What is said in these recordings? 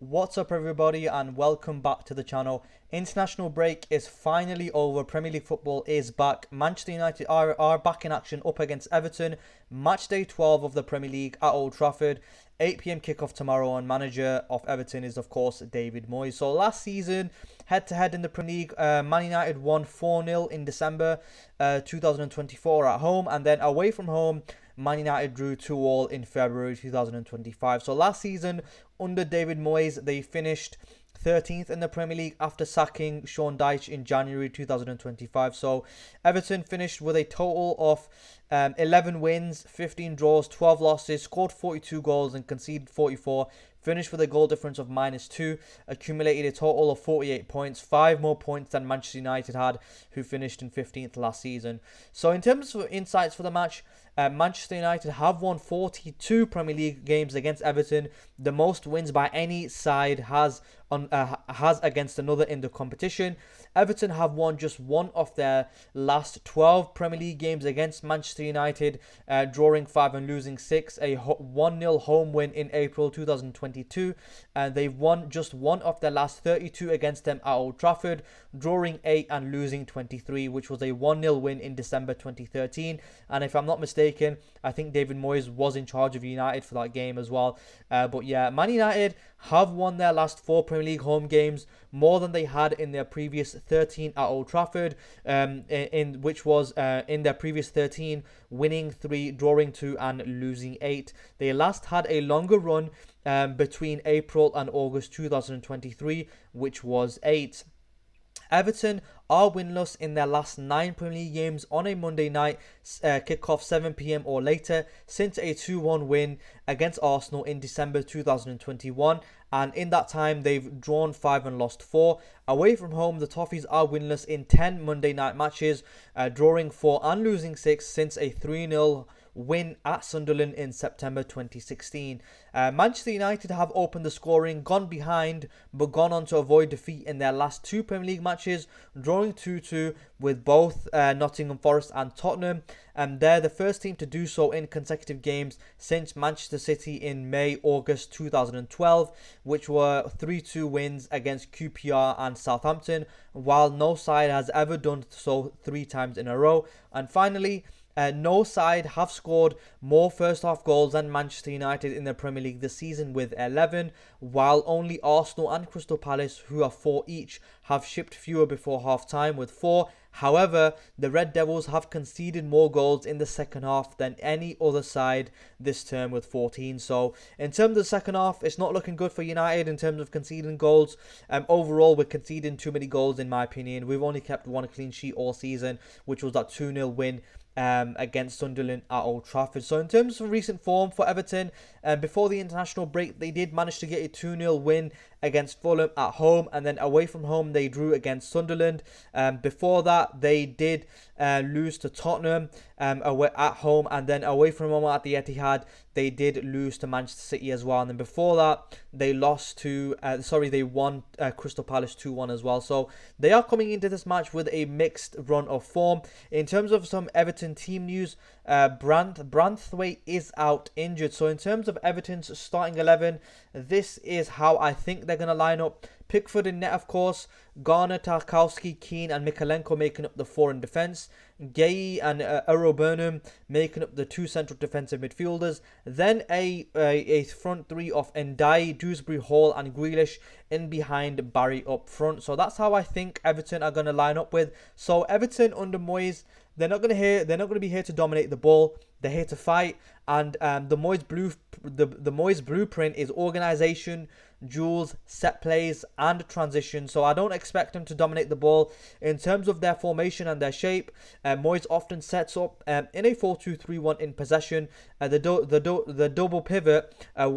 What's up everybody and welcome back to the channel. International break is finally over. Premier League football is back. Manchester United are back in action up against Everton. Match day 12 of the Premier League at Old Trafford. 8 p.m. kickoff tomorrow, and manager of Everton is of course David Moyes. So last season, head to head in the Premier League, Man United won 4-0 in December 2024 at home, and then away from home Man United drew 2-2 in February 2025. So last season, under David Moyes, they finished 13th in the Premier League after sacking Sean Dyche in January 2025. So Everton finished with a total of 11 wins, 15 draws, 12 losses, scored 42 goals and conceded 44. Finished with a goal difference of -2, accumulated a total of 48 points, 5 more points than Manchester United had, who finished in 15th last season. So in terms of insights for the match, Manchester United have won 42 Premier League games against Everton, the most wins by any side has against another in the competition. Everton have won just one of their last 12 Premier League games against Manchester United, drawing 5 and losing 6, a 1-0 home win in April 2022, and they've won just one of their last 32 against them at Old Trafford, drawing 8 and losing 23, which was a 1-0 win in December 2013. And if I'm not mistaken, I think David Moyes was in charge of United for that game as well. But yeah, Man United have won their last 4 Premier League home games, more than they had in their previous 13 at Old Trafford, which was in their previous 13, winning 3, drawing 2 and losing 8. They last had a longer run between April and August 2023, which was 8. Everton are winless in their last 9 Premier League games on a Monday night kickoff 7 p.m. or later, since a 2-1 win against Arsenal in December 2021, and in that time they've drawn 5 and lost 4. Away from home, the Toffees are winless in 10 Monday night matches, drawing 4 and losing 6 since a 3-0 win at Sunderland in September 2016. Manchester United have opened the scoring, gone behind, but gone on to avoid defeat in their last 2 Premier League matches, drawing 2-2 with both Nottingham Forest and Tottenham, and they're the first team to do so in consecutive games since Manchester City in May-August 2012, which were 3-2 wins against QPR and Southampton, while no side has ever done so 3 times in a row. And finally, no side have scored more first half goals than Manchester United in the Premier League this season with 11, while only Arsenal and Crystal Palace, who are 4 each, have shipped fewer before half time with 4. However, the Red Devils have conceded more goals in the second half than any other side this term with 14. So in terms of the second half, it's not looking good for United in terms of conceding goals. Overall, we're conceding too many goals in my opinion. We've only kept 1 clean sheet all season, which was that 2-0 win against Sunderland at Old Trafford. So in terms of recent form for Everton, before the international break, they did manage to get a 2-0 win against Fulham at home, and then away from home they drew against Sunderland. Before that, they did lose to Tottenham away at home, and then away from home at the Etihad they did lose to Manchester City as well. And then before that, they lost to they won Crystal Palace 2-1 as well. So they are coming into this match with a mixed run of form. In terms of some Everton team news, Branthwaite is out injured. So in terms of Everton's starting 11, this is how I think they're going to line up. Pickford in net, of course. Garner, Tarkowski, Keane and Mikalenko making up the 4 in defence. Gay and Earl Burnham making up the 2 central defensive midfielders. Then a front 3 of Ndiaye, Dewsbury Hall and Grealish in behind Barry up front. So that's how I think Everton are going to line up with. So Everton under Moyes, they're not going to be here to dominate the ball. They're here to fight, and the Moyes blueprint is organisation, duels, set plays and transition. So I don't expect them to dominate the ball. In terms of their formation and their shape, Moyes often sets up in a 4-2-3-1 in possession. The double pivot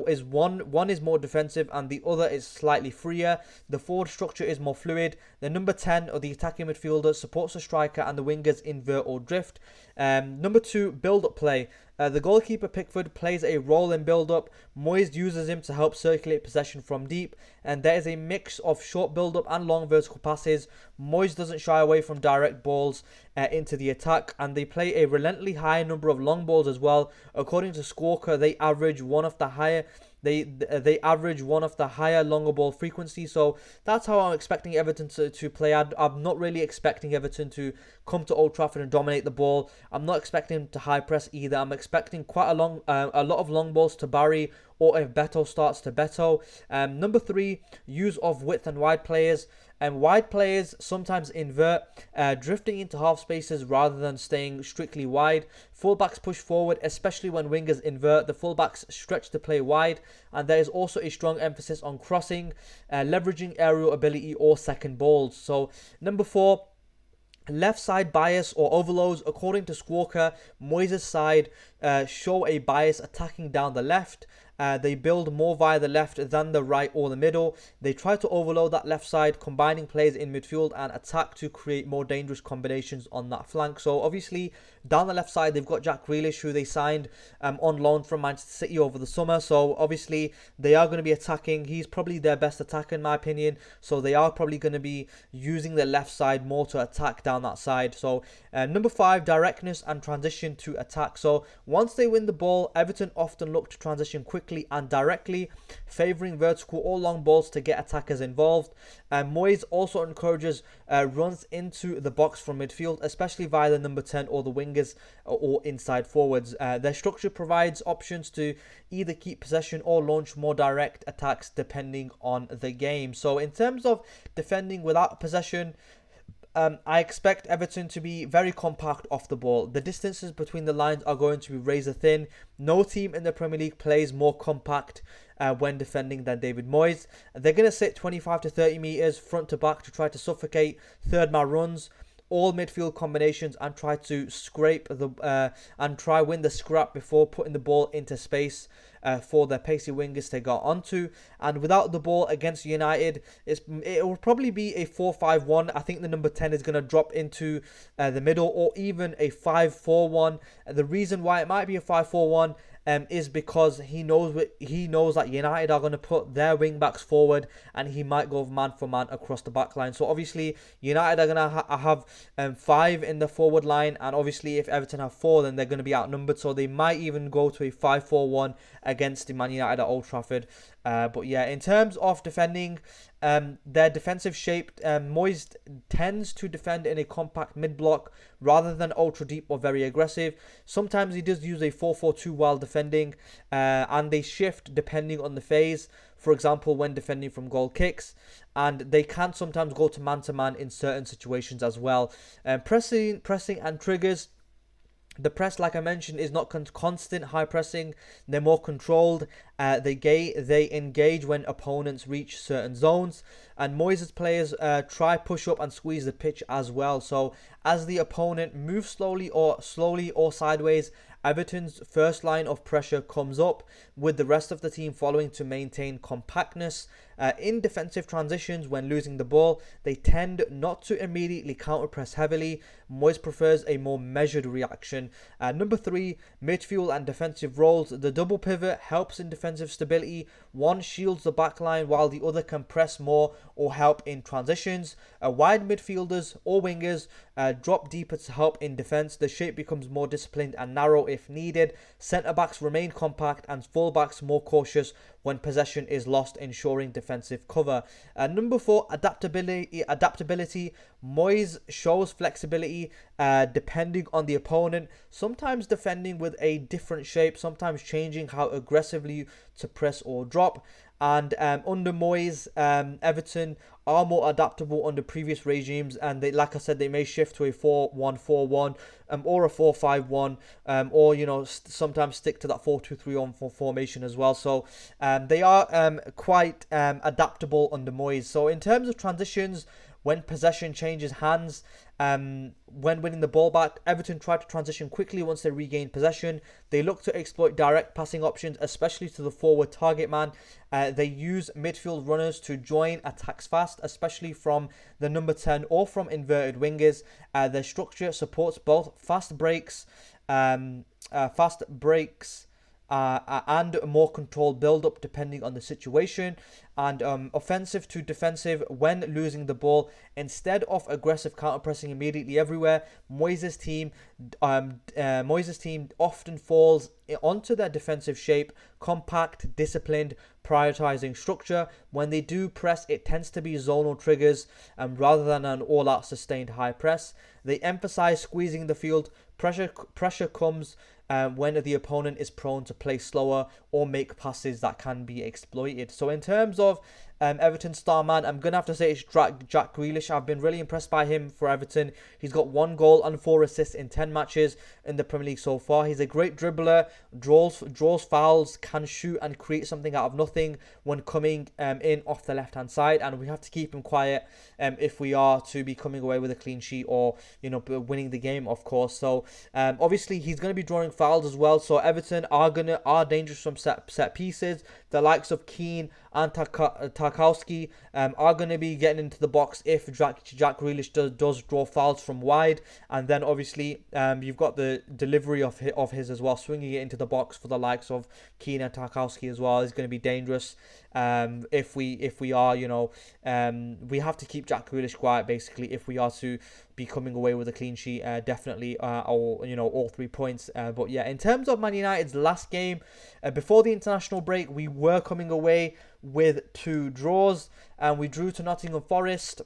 is one is more defensive and the other is slightly freer. The forward structure is more fluid. The number 10 or the attacking midfielder supports the striker and the wingers invert or drift. Number 2, build up play. The goalkeeper Pickford plays a role in build-up. Moyes uses him to help circulate possession from deep, and there is a mix of short build-up and long vertical passes. Moyes doesn't shy away from direct balls into the attack, and they play a relentlessly high number of long balls as well. According to Squawka, they average one of the higher longer ball frequency. So that's how I'm expecting Everton to play. I'm not really expecting Everton to come to Old Trafford and dominate the ball. I'm not expecting them to high press either. I'm expecting quite a lot of long balls to Barry, or if Beto starts, to Beto. Number 3, use of width and wide players. And wide players sometimes invert, drifting into half spaces rather than staying strictly wide. Fullbacks push forward, especially when wingers invert. The fullbacks stretch to play wide, and there is also a strong emphasis on crossing, leveraging aerial ability or second balls. So number 4, left side bias or overloads. According to Squawka, Moyes' side show a bias attacking down the left. They build more via the left than the right or the middle. They try to overload that left side, combining players in midfield and attack to create more dangerous combinations on that flank. So obviously down the left side they've got Jack Grealish, who they signed on loan from Manchester City over the summer. So obviously they are going to be attacking. He's probably their best attacker in my opinion. So they are probably going to be using the left side more to attack down that side. So number 5, directness and transition to attack. So once they win the ball, Everton often look to transition quickly and directly, favouring vertical or long balls to get attackers involved. Moyes also encourages runs into the box from midfield, especially via the number 10 or the wingers or inside forwards. Their structure provides options to either keep possession or launch more direct attacks depending on the game. So in terms of defending without possession, I expect Everton to be very compact off the ball. The distances between the lines are going to be razor thin. No team in the Premier League plays more compact when defending than David Moyes. They're going to sit 25 to 30 metres front to back to try to suffocate third man runs, all midfield combinations, and try to win the scrap before putting the ball into space for their pacey wingers to go onto. And without the ball against United, it will probably be a 4-5-1. I think the number 10 is going to drop into the middle, or even a 5-4-1. The reason why it might be a 5-4-1 is because he knows that United are going to put their wing backs forward, and he might go man for man across the back line. So obviously United are going to have 5 in the forward line, and obviously if Everton have 4, then they're going to be outnumbered. So they might even go to a 5-4-1 against the Man United at Old Trafford. But yeah, in terms of defending, their defensive shape, Moyes tends to defend in a compact mid-block rather than ultra deep or very aggressive. Sometimes he does use a 4-4-2 while defending, and they shift depending on the phase. For example, when defending from goal kicks, and they can sometimes go to man in certain situations as well. Pressing and triggers. The press, like I mentioned, is not constant high pressing. They're more controlled. They engage when opponents reach certain zones, and Moyes' players try push up and squeeze the pitch as well. So as the opponent moves slowly or sideways, Everton's first line of pressure comes up, with the rest of the team following to maintain compactness. In defensive transitions, when losing the ball, they tend not to immediately counter-press heavily. Moyes prefers a more measured reaction. Number 3, midfield and defensive roles. The double pivot helps in defensive stability. One shields the back line while the other can press more or help in transitions. Wide midfielders or wingers drop deeper to help in defence. The shape becomes more disciplined and narrow if needed. Centre-backs remain compact and full-backs more cautious when possession is lost, ensuring defensive cover. Number 4, adaptability. Moyes shows flexibility depending on the opponent, sometimes defending with a different shape, sometimes changing how aggressively to press or drop. And under Moyes, Everton are more adaptable under previous regimes, and they, like I said, they may shift to a 4-1-4-1 or a 4-5-1, or sometimes stick to that 4-2-3-1 formation as well. So they are quite adaptable under Moyes. So in terms of transitions, when possession changes hands, when winning the ball back, Everton try to transition quickly once they regain possession. They look to exploit direct passing options, especially to the forward target man. They use midfield runners to join attacks fast, especially from the number 10 or from inverted wingers. Their structure supports both fast breaks fast breaks, and a more controlled build-up depending on the situation, and offensive to defensive when losing the ball instead of aggressive counter-pressing immediately everywhere. Moyes' team often falls onto their defensive shape, compact, disciplined, prioritizing structure. When they do press, it tends to be zonal triggers rather than an all-out sustained high press. They emphasize squeezing the field. Pressure comes when the opponent is prone to play slower or make passes that can be exploited. So in terms of Everton star man, I'm going to have to say it's Jack Grealish. I've been really impressed by him for Everton. He's got 1 goal and 4 assists in 10 matches in the Premier League so far. He's a great dribbler, draws fouls, can shoot and create something out of nothing when coming in off the left-hand side. And we have to keep him quiet if we are to be coming away with a clean sheet or, winning the game, of course. So obviously he's going to be drawing fouls as well. So Everton are dangerous from set pieces. The likes of Keane and Tarkowski are going to be getting into the box if Jack Grealish does draw fouls from wide. And then obviously you've got the delivery of his as well, swinging it into the box for the likes of Keane and Tarkowski as well is going to be dangerous. If we are, we have to keep Jack Grealish quiet basically if we are to be coming away with a clean sheet, definitely, all 3 points. But yeah, in terms of Man United's last game, before the international break, we were coming away with 2 draws, and we drew to Nottingham Forest,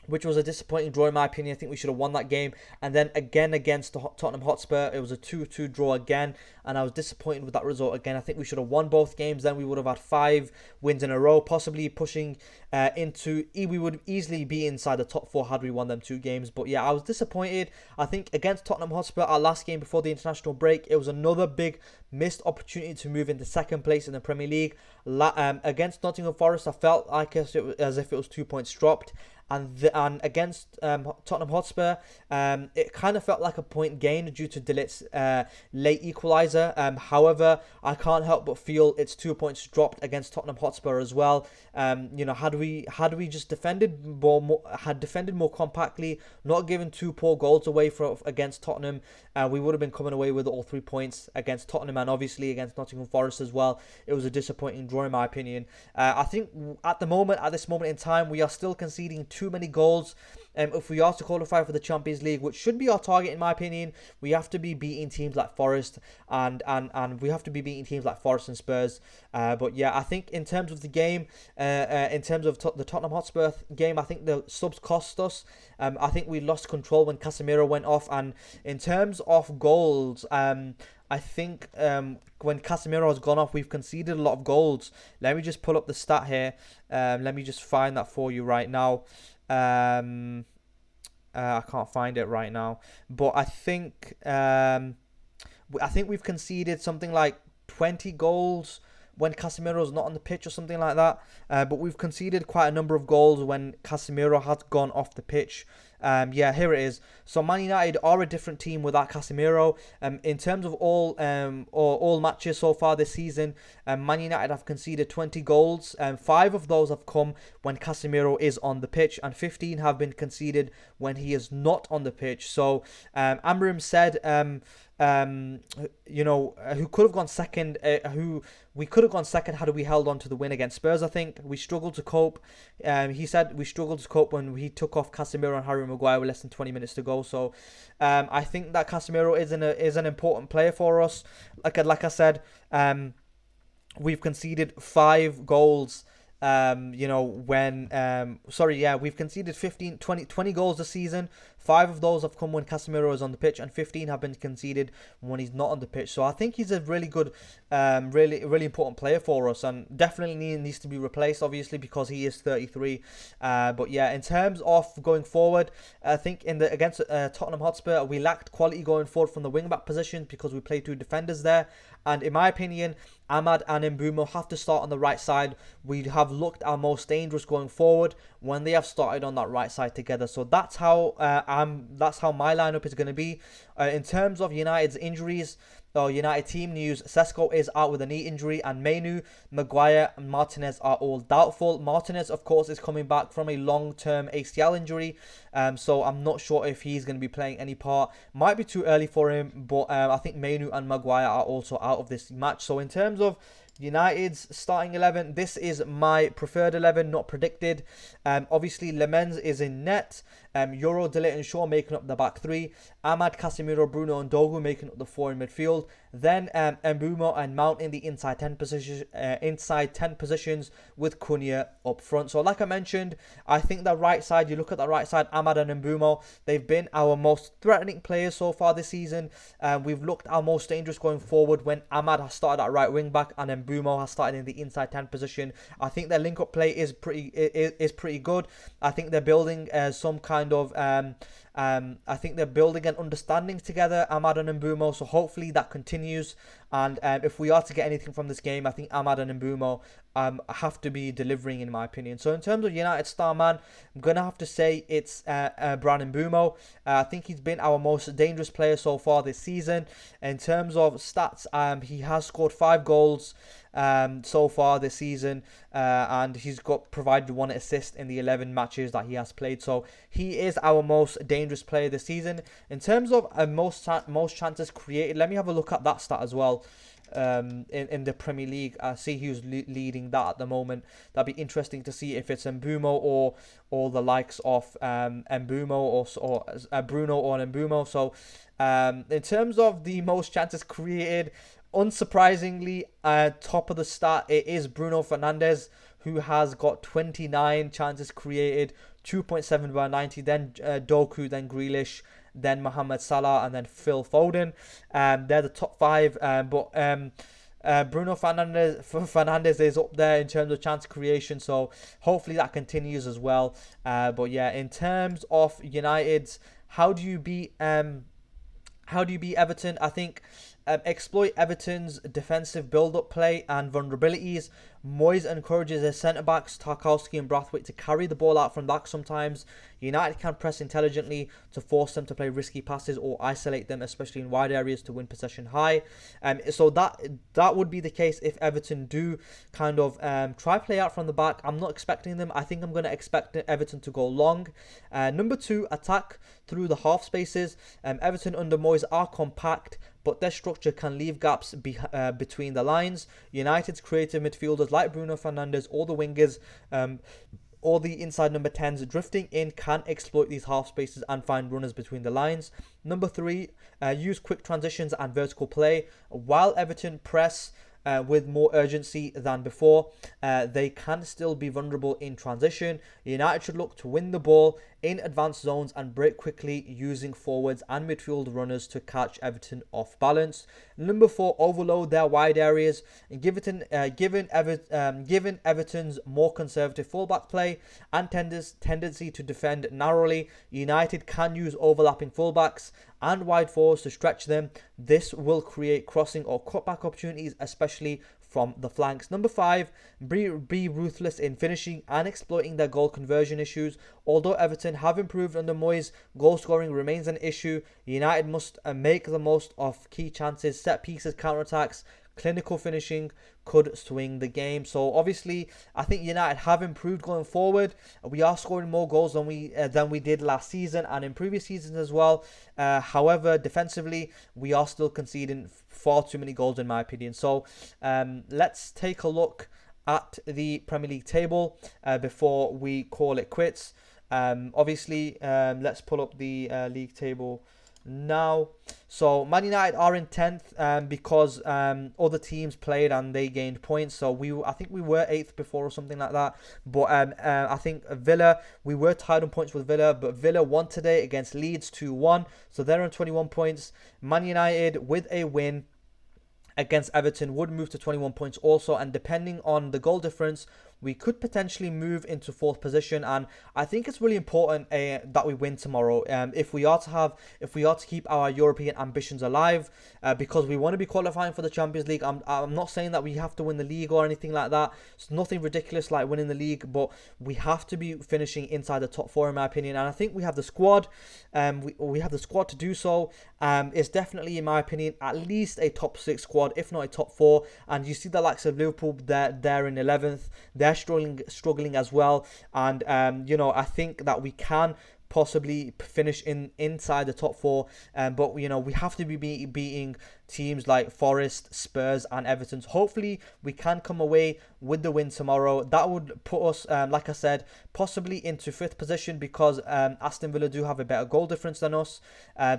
which was a disappointing draw in my opinion. I think we should have won that game. And then again against Tottenham Hotspur, it was a 2-2 draw again, and I was disappointed with that result again. I think we should have won both games, then we would have had 5 wins in a row, possibly pushing we would easily be inside the top 4 had we won them 2 games. But yeah, I was disappointed. I think against Tottenham Hotspur, our last game before the international break, it was another big missed opportunity to move into second place in the Premier League. Against Nottingham Forest, I felt like as if it was 2 points dropped. And against Tottenham Hotspur, it kind of felt like a point gained due to De Ligt's late equaliser. However, I can't help but feel it's 2 points dropped against Tottenham Hotspur as well. Had we just defended more compactly, not given 2 poor goals away against Tottenham, we would have been coming away with all 3 points against Tottenham and obviously against Nottingham Forest as well. It was a disappointing draw in my opinion. I think at this moment in time, we are still conceding too many goals. If we are to qualify for the Champions League, which should be our target in my opinion, we have to be beating teams like Forest and we have to be beating teams like Forest and Spurs. But yeah, I think in terms of the game, in terms of the Tottenham Hotspur game, I think the subs cost us. I think we lost control when Casemiro went off, and in terms of goals, I think when Casemiro has gone off, we've conceded a lot of goals. Let me just pull up the stat here. Let me just find that for you right now. I can't find it right now, but I think we've conceded something like 20 goals when Casemiro's not on the pitch or something like that. But we've conceded quite a number of goals when Casemiro has gone off the pitch. Yeah, here it is. So Man United are a different team without Casemiro. In terms of all matches so far this season, Man United have conceded 20 goals. 5 of those have come when Casemiro is on the pitch, and 15 have been conceded when he is not on the pitch. So Amram said, who could have gone second, we could have gone second had we held on to the win against Spurs. I think we struggled to cope. He said we struggled to cope when he took off Casemiro and Harry Maguire with less than 20 minutes to go. So I think that Casemiro is an important player for us. Like I said, we've conceded 5 goals. We've conceded 20 goals this season. 5 of those have come when Casemiro is on the pitch, and 15 have been conceded when he's not on the pitch. So I think he's a really good, really important player for us, and definitely needs to be replaced, obviously, because he is 33. But yeah, in terms of going forward, I think against Tottenham Hotspur, we lacked quality going forward from the wing-back position because we played 2 defenders there. And in my opinion, Ahmad and Mbeumo have to start on the right side. We have looked our most dangerous going forward when they have started on that right side together. So that's how my lineup is going to be. In terms of United's injuries, United team news, Sesko is out with a knee injury, and Mainu, Maguire and Martinez are all doubtful. Martinez, of course, is coming back from a long-term ACL injury, so I'm not sure if he's going to be playing any part. Might be too early for him, but I think Mainu and Maguire are also out of this match. So in terms of United's starting 11, this is my preferred 11, not predicted. Obviously, Lemens is in net. Euro, Delete and Shaw making up the back three. Ahmad, Casemiro, Bruno and Dogu making up the four in midfield. Then Mbumo and Mount in the inside 10 positions with Cunha up front. So like I mentioned, I think the right side, you look at the right side, Ahmad and Mbumo, they've been our most threatening players so far this season. We've looked our most dangerous going forward when Ahmad has started at right wing back and Mbumo has started in the inside 10 position. I think their link up play is pretty good. I think they're building some kind of I think they're building an understanding together, Ahmad and Mbumo, so hopefully that continues. And if we are to get anything from this game, I think Ahmad and Mbumo have to be delivering, in my opinion. So in terms of United star man, I'm going to have to say it's Bryan Mbumo. I think he's been our most dangerous player so far this season. In terms of stats, he has scored 5 goals so far this season, and he's provided 1 assist in the 11 matches that he has played. So he is our most dangerous player this season. In terms of most chances created, let me have a look at that stat as well. In the Premier League, I see who's leading that at the moment. That'd be interesting to see if it's Mbumo or the likes of Mbumo or Bruno or Mbumo. So in terms of the most chances created, unsurprisingly, top of the stat, it is Bruno Fernandes, who has got 29 chances created, 2.7 by 90. Then Doku, then Grealish, then Mohamed Salah, and then Phil Foden. They're the top 5. But Bruno Fernandes is up there in terms of chance creation, so hopefully that continues as well. But yeah, in terms of United's, how do you beat Everton? I think exploit Everton's defensive build-up play and vulnerabilities. Moyes encourages their centre-backs, Tarkowski and Brathwaite, to carry the ball out from back sometimes. United can press intelligently to force them to play risky passes or isolate them, especially in wide areas, to win possession high. So that would be the case if Everton do kind of try play out from the back. I'm not expecting them. I think I'm going to expect Everton to go long. Number 2, attack through the half spaces. Everton under Moyes are compact, but their structure can leave gaps between the lines. United's creative midfielders like Bruno Fernandes or the wingers or the inside number 10s drifting in can exploit these half spaces and find runners between the lines. Number 3, use quick transitions and vertical play. While Everton press with more urgency than before, they can still be vulnerable in transition. United should look to win the ball in advanced zones and break quickly using forwards and midfield runners to catch Everton off balance. Number 4, overload their wide areas. Given Everton's more conservative fullback play and tendency to defend narrowly, United can use overlapping fullbacks and wide forwards to stretch them. This will create crossing or cutback opportunities, especially from the flanks. Number 5, be ruthless in finishing and exploiting their goal conversion issues. Although Everton have improved under Moyes, goal scoring remains an issue. United must make the most of key chances, set pieces, counter-attacks. Clinical finishing could swing the game. So obviously, I think United have improved going forward. We are scoring more goals than we did last season and in previous seasons as well. However, defensively, we are still conceding far too many goals, in my opinion. So let's take a look at the Premier League table before we call it quits. Obviously, let's pull up the league table now. So Man United are in 10th because other teams played and they gained points. So I think we were 8th before or something like that. But I think Villa, we were tied on points with Villa, but Villa won today against Leeds 2-1. So they're on 21 points. Man United with a win against Everton would move to 21 points also, and depending on the goal difference, we could potentially move into 4th position. And I think it's really important that we win tomorrow, if we are to keep our European ambitions alive, because we want to be qualifying for the Champions League. I'm not saying that we have to win the league or anything like that. It's nothing ridiculous like winning the league, but we have to be finishing inside the top 4 in my opinion. And I think we have the squad. We have the squad to do so. It's definitely, in my opinion, at least a top 6 squad, if not a top 4. And you see the likes of Liverpool, they're in 11th. They're struggling as well. And I think that we can possibly finish inside the top 4, but we have to be beating teams like Forest, Spurs and Everton. So hopefully we can come away with the win tomorrow. That would put us, like I said, possibly into 5th position, because Aston Villa do have a better goal difference than us.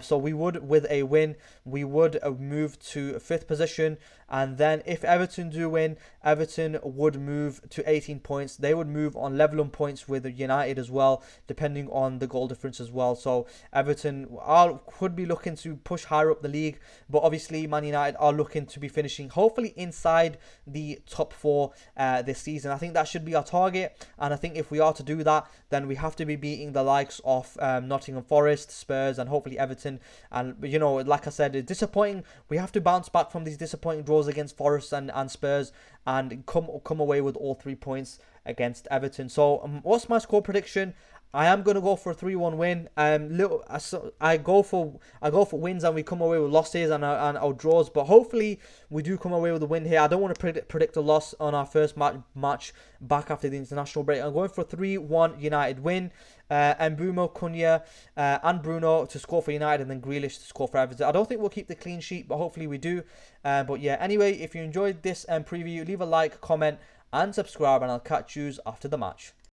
So with a win, we would move to 5th position. And then if Everton do win, Everton would move to 18 points. They would move on level on points with United as well, depending on the goal difference as well. So Everton could be looking to push higher up the league, but obviously Man United are looking to be finishing hopefully inside the top 4 this season. I think that should be our target, and I think if we are to do that, then we have to be beating the likes of Nottingham Forest, Spurs and hopefully Everton. And like I said, it's disappointing. We have to bounce back from these disappointing draws against Forest and Spurs and come away with all 3 points against Everton. So what's my score prediction? I am going to go for a 3-1 win. I go for wins and we come away with losses and our draws. But hopefully we do come away with a win here. I don't want to predict a loss on our first match back after the international break. I'm going for a 3-1 United win. And Mbeumo, Cunha and Bruno to score for United, and then Grealish to score for Everton. I don't think we'll keep the clean sheet, but hopefully we do. But yeah, anyway, if you enjoyed this preview, leave a like, comment and subscribe, and I'll catch you after the match.